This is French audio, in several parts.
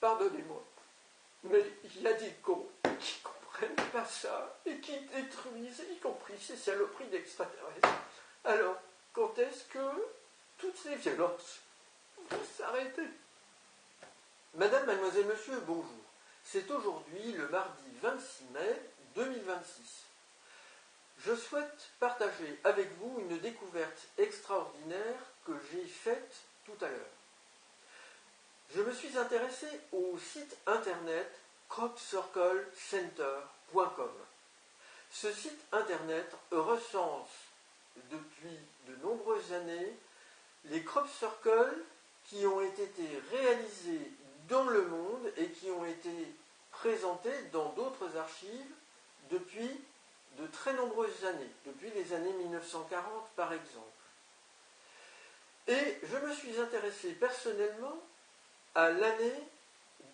pardonnez-moi, mais il y a des cons qui ne comprennent pas ça et qui détruisent, y compris ces saloperies d'extraterrestres. Alors, quand est-ce que toutes ces violences vont s'arrêter? Madame, mademoiselle, monsieur, bonjour. C'est aujourd'hui le mardi 26 mai 2026. Je souhaite partager avec vous une découverte extraordinaire que j'ai faite tout à l'heure. Je me suis intéressé au site internet cropcirclecenter.com. Ce site internet recense depuis de nombreuses années les crop circles qui ont été réalisés dans le monde et qui ont été présentés dans d'autres archives depuis de très nombreuses années, depuis les années 1940 par exemple. Et je me suis intéressé personnellement à l'année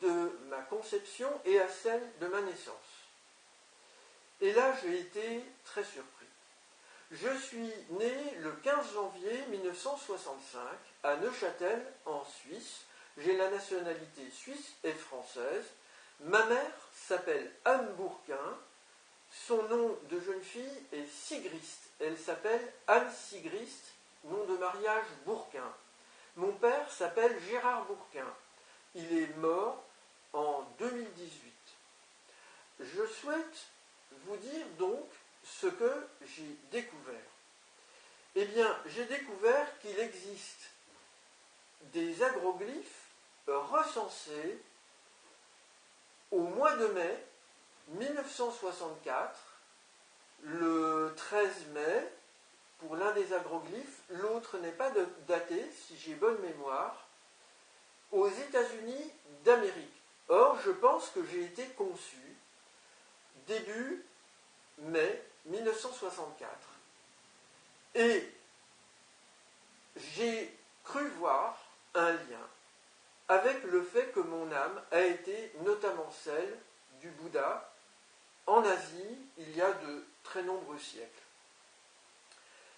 de ma conception et à celle de ma naissance. Et là, j'ai été très surpris. Je suis né le 15 janvier 1965 à Neuchâtel, en Suisse. J'ai la nationalité suisse et française. Ma mère s'appelle Anne Bourquin. Son nom de jeune fille est Sigrist. Elle s'appelle Anne Sigrist, nom de mariage Bourquin. Mon père s'appelle Gérard Bourquin. Il est mort en 2018. Je souhaite vous dire donc ce que j'ai découvert. Eh bien, j'ai découvert qu'il existe des agroglyphes recensés au mois de mai 1964, le 13 mai, pour l'un des agroglyphes, l'autre n'est pas daté, si j'ai bonne mémoire, aux États-Unis d'Amérique. Or, je pense que j'ai été conçu début mai 1964. Et j'ai cru voir un lien avec le fait que mon âme a été notamment celle du Bouddha en Asie il y a de très nombreux siècles.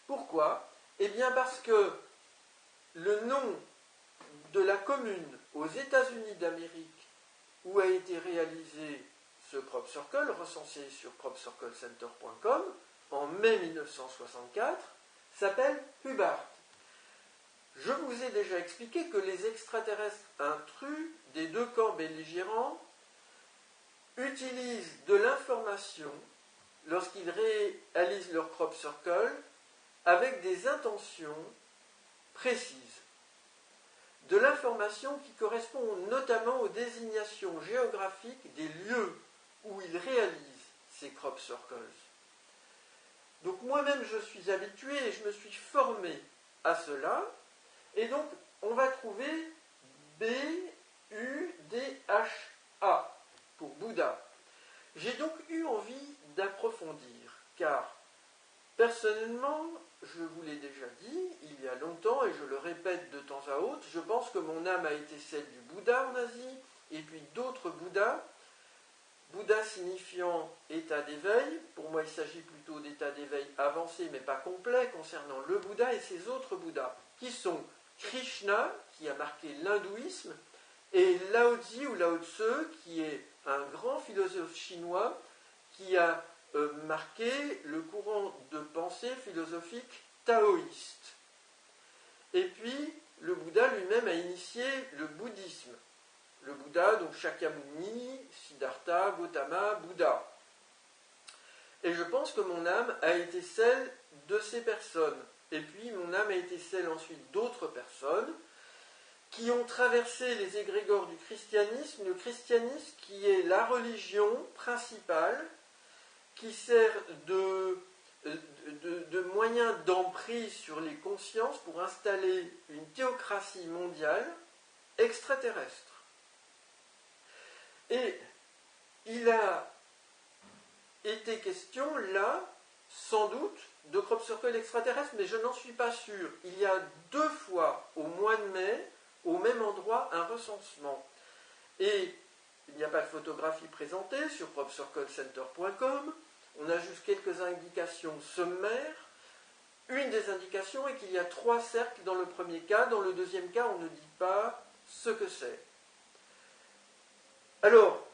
Pourquoi? Eh bien parce que le nom de la commune aux États-Unis d'Amérique où a été réalisé ce crop circle, recensé sur cropcirclecenter.com en mai 1964, s'appelle Hubbard. Je vous ai déjà expliqué que les extraterrestres intrus des deux camps belligérants utilisent de l'information lorsqu'ils réalisent leur crop circle avec des intentions précises. De l'information qui correspond notamment aux désignations géographiques des lieux où ils réalisent ces crop circles. Donc moi-même je suis habitué et je me suis formé à cela, et donc on va trouver B-U-D-H-A pour Bouddha. J'ai donc eu envie d'approfondir, car personnellement, je vous l'ai déjà dit il y a longtemps, et je le répète de temps à autre, je pense que mon âme a été celle du Bouddha en Asie, et puis d'autres Bouddhas. Bouddha signifiant état d'éveil, pour moi il s'agit plutôt d'état d'éveil avancé mais pas complet concernant le Bouddha et ses autres Bouddhas, qui sont Krishna, qui a marqué l'hindouisme, et Lao Tzu ou Lao Tse, qui est un grand philosophe chinois qui a marqué le courant de pensée philosophique taoïste. Et puis, le Bouddha lui-même a initié le bouddhisme. Le Bouddha, donc Shakyamuni, Siddhartha, Gautama, Bouddha. Et je pense que mon âme a été celle de ces personnes. Et puis, mon âme a été celle ensuite d'autres personnes qui ont traversé les égrégores du christianisme, le christianisme qui est la religion principale, qui sert de moyen d'emprise sur les consciences pour installer une théocratie mondiale extraterrestre. Et il a été question, là, sans doute, de crop circle extraterrestre, mais je n'en suis pas sûr. Il y a 2 fois au mois de mai, au même endroit, un recensement. Et il n'y a pas de photographie présentée sur cropcirclecenter.com. On a juste quelques indications sommaires. Une des indications est qu'il y a 3 cercles dans le premier cas. Dans le deuxième cas, on ne dit pas ce que c'est. Alors,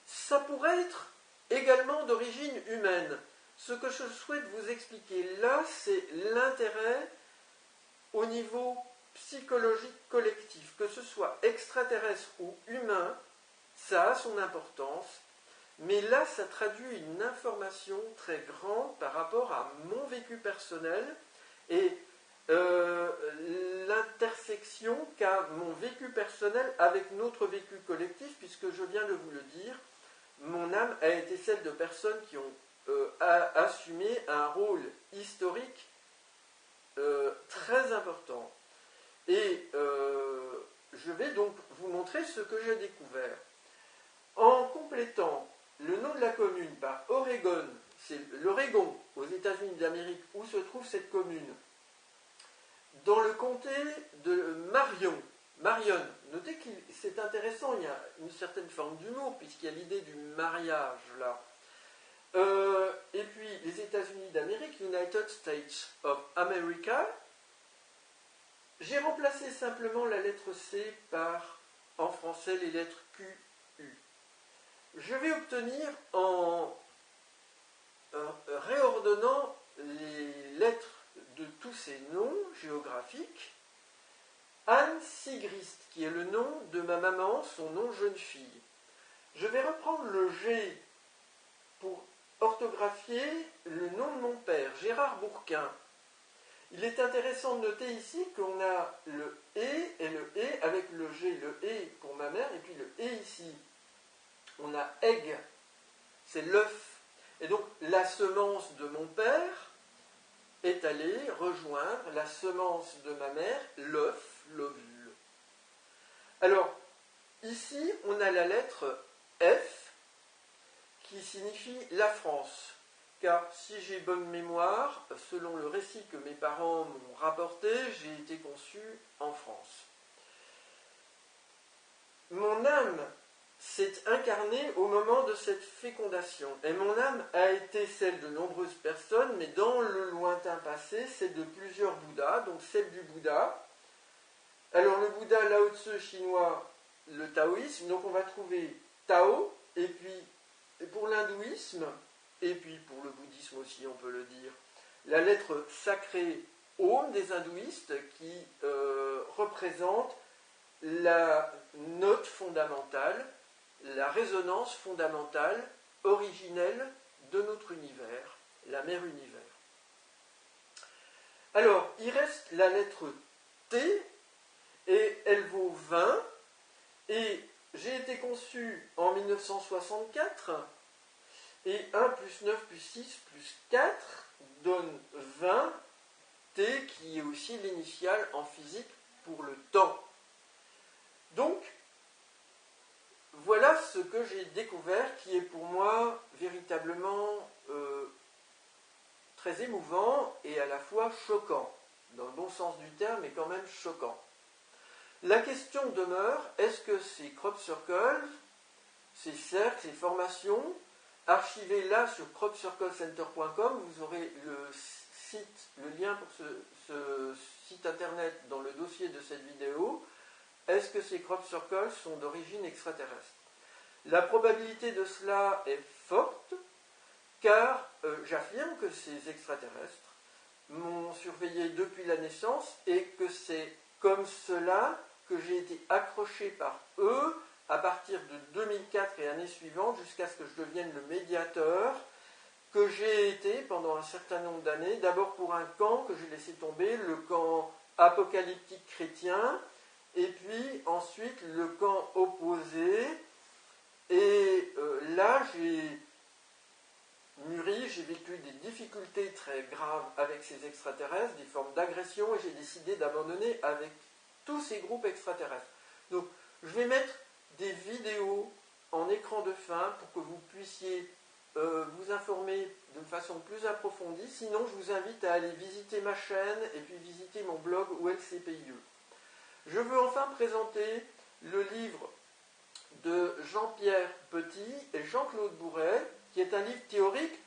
ça pourrait être également d'origine humaine. Ce que je souhaite vous expliquer là, c'est l'intérêt au niveau psychologique collectif, que ce soit extraterrestre ou humain, ça a son importance, mais là, ça traduit une information très grande par rapport à mon vécu personnel et l'intersection qu'a mon vécu personnel avec notre vécu collectif, puisque je viens de vous le dire, mon âme a été celle de personnes qui ont assumé un rôle historique très important. Et je vais donc vous montrer ce que j'ai découvert. En complétant le nom de la commune par Oregon, c'est l'Oregon aux États-Unis d'Amérique où se trouve cette commune, dans le comté de Marion. Notez que c'est intéressant, il y a une certaine forme d'humour puisqu'il y a l'idée du mariage là. Et puis les États-Unis d'Amérique, United States of America, j'ai remplacé simplement la lettre C par, en français, les lettres Q, U. Je vais obtenir, en réordonnant les lettres de tous ces noms géographiques, Anne Sigrist, qui est le nom de ma maman, son nom jeune fille. Je vais reprendre le G pour orthographier le nom de mon père, Gérard Bourquin. Il est intéressant de noter ici qu'on a le E et le E avec le G, le E pour ma mère, et puis le E ici. On a egg, c'est l'œuf. Et donc la semence de mon père est allée rejoindre la semence de ma mère, l'œuf, l'ovule. Alors, ici, on a la lettre F qui signifie la France. Car si j'ai bonne mémoire, selon le récit que mes parents m'ont rapporté, j'ai été conçu en France. Mon âme s'est incarnée au moment de cette fécondation. Et mon âme a été celle de nombreuses personnes, mais dans le lointain passé, celle de plusieurs Bouddhas, donc celle du Bouddha. Alors le Bouddha Lao Tse chinois, le taoïsme, donc on va trouver Tao, et puis pour l'hindouisme, et puis pour le bouddhisme aussi, on peut le dire, la lettre sacrée Om des hindouistes qui représente la note fondamentale, la résonance fondamentale, originelle de notre univers, la mère univers. Alors, il reste la lettre T, et elle vaut 20, et j'ai été conçu en 1964, et 1 plus 9 plus 6 plus 4 donne 20, T qui est aussi l'initiale en physique pour le temps. Donc, voilà ce que j'ai découvert qui est pour moi véritablement très émouvant et à la fois choquant, dans le bon sens du terme, mais quand même choquant. La question demeure, est-ce que ces crop circles, ces cercles, ces formations, archivées là sur cropcirclecenter.com, vous aurez le lien pour ce site internet dans le dossier de cette vidéo. Est-ce que ces crop circles sont d'origine extraterrestre? La probabilité de cela est forte, car j'affirme que ces extraterrestres m'ont surveillé depuis la naissance et que c'est comme cela que j'ai été accroché par eux à partir de 2004 et années suivantes jusqu'à ce que je devienne le médiateur que j'ai été pendant un certain nombre d'années, d'abord pour un camp que j'ai laissé tomber, le camp apocalyptique chrétien, et puis ensuite le camp opposé, et là j'ai mûri, j'ai vécu des difficultés très graves avec ces extraterrestres, des formes d'agression, et j'ai décidé d'abandonner avec tous ces groupes extraterrestres. Donc je vais mettre des vidéos en écran de fin pour que vous puissiez vous informer de façon plus approfondie. Sinon, je vous invite à aller visiter ma chaîne et puis visiter mon blog OLCPIE. Je veux enfin présenter le livre de Jean-Pierre Petit et Jean-Claude Bourret, qui est un livre théorique.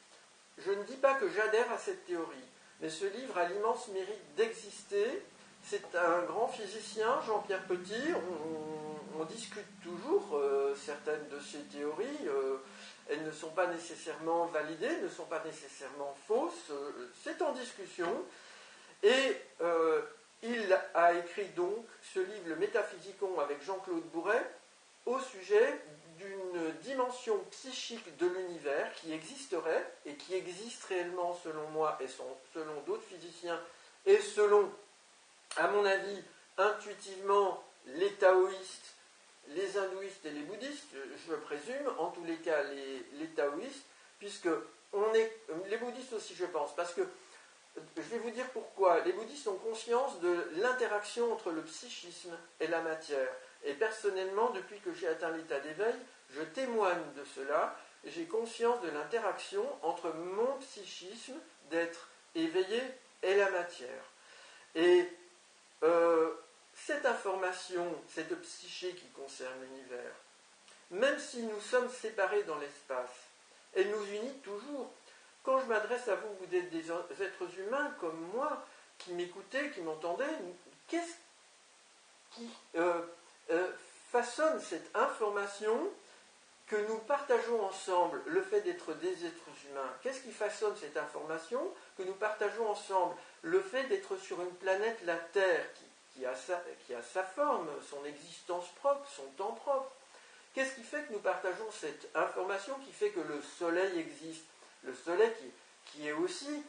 Je ne dis pas que j'adhère à cette théorie, mais ce livre a l'immense mérite d'exister. C'est un grand physicien, Jean-Pierre Petit, on discute toujours certains ces théories. Elles ne sont pas nécessairement validées, ne sont pas nécessairement fausses. C'est en discussion. Et il a écrit donc ce livre, Le Métaphysicon, avec Jean-Claude Bourret, au sujet d'une dimension psychique de l'univers qui existerait et qui existe réellement selon moi et selon d'autres physiciens et selon, à mon avis, intuitivement, les taoïstes, les hindouistes et les bouddhistes, je présume, en tous les cas les taoïstes, puisque les bouddhistes aussi je pense, parce que je vais vous dire pourquoi. Les bouddhistes ont conscience de l'interaction entre le psychisme et la matière. Et personnellement, depuis que j'ai atteint l'état d'éveil, je témoigne de cela. J'ai conscience de l'interaction entre mon psychisme d'être éveillé et la matière. Et cette information, cette psyché qui concerne l'univers, même si nous sommes séparés dans l'espace, elle nous unit toujours. Quand je m'adresse à vous, vous êtes des êtres humains comme moi, qui m'écoutez, qui m'entendez, qu'est-ce qui façonne cette information que nous partageons ensemble, le fait d'être des êtres humains? Qu'est-ce qui façonne cette information que nous partageons ensemble, le fait d'être sur une planète, la Terre, qui a sa forme, son existence propre, son temps propre? Qu'est-ce qui fait que nous partageons cette information qui fait que le Soleil existe? Le Soleil qui est aussi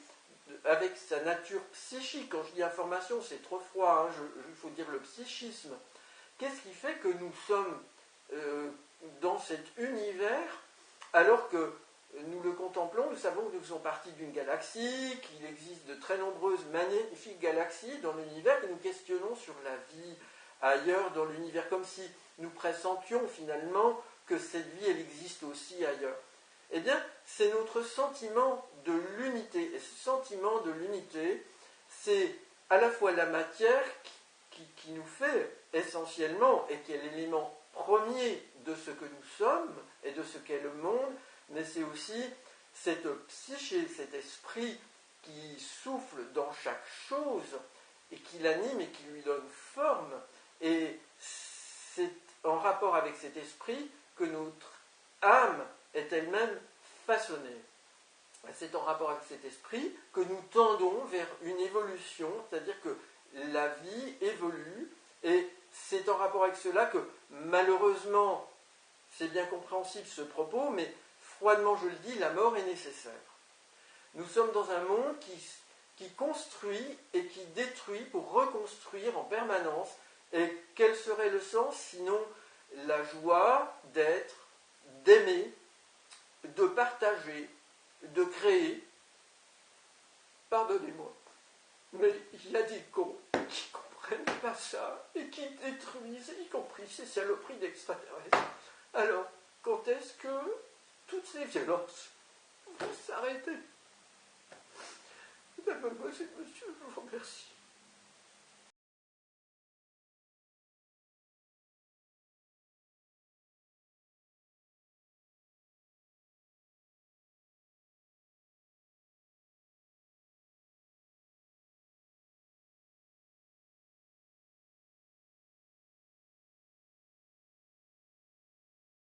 avec sa nature psychique. Quand je dis information, c'est trop froid, il faut dire le psychisme. Qu'est-ce qui fait que nous sommes dans cet univers alors que nous le contemplons, nous savons que nous faisons partie d'une galaxie, qu'il existe de très nombreuses magnifiques galaxies dans l'univers, et nous questionnons sur la vie ailleurs dans l'univers, comme si nous pressentions finalement que cette vie, elle existe aussi ailleurs. Eh bien, c'est notre sentiment de l'unité. Et ce sentiment de l'unité, c'est à la fois la matière qui nous fait essentiellement, et qui est l'élément premier de ce que nous sommes et de ce qu'est le monde, mais c'est aussi cette psyché, cet esprit qui souffle dans chaque chose et qui l'anime et qui lui donne forme. Et c'est en rapport avec cet esprit que notre âme est elle-même façonnée. C'est en rapport avec cet esprit que nous tendons vers une évolution, c'est-à-dire que la vie évolue, et c'est en rapport avec cela que, malheureusement, c'est bien compréhensible ce propos, mais froidement je le dis, la mort est nécessaire. Nous sommes dans un monde qui construit et qui détruit pour reconstruire en permanence. Et quel serait le sens sinon la joie d'être, d'aimer, de partager, de créer? Pardonnez-moi, mais il y a des cons qui ne comprennent pas ça et qui détruisent, y compris ces saloperies d'extraterrestres. Alors, quand est-ce que toutes ces violences vont s'arrêter? Mademoiselle, monsieur, je vous remercie.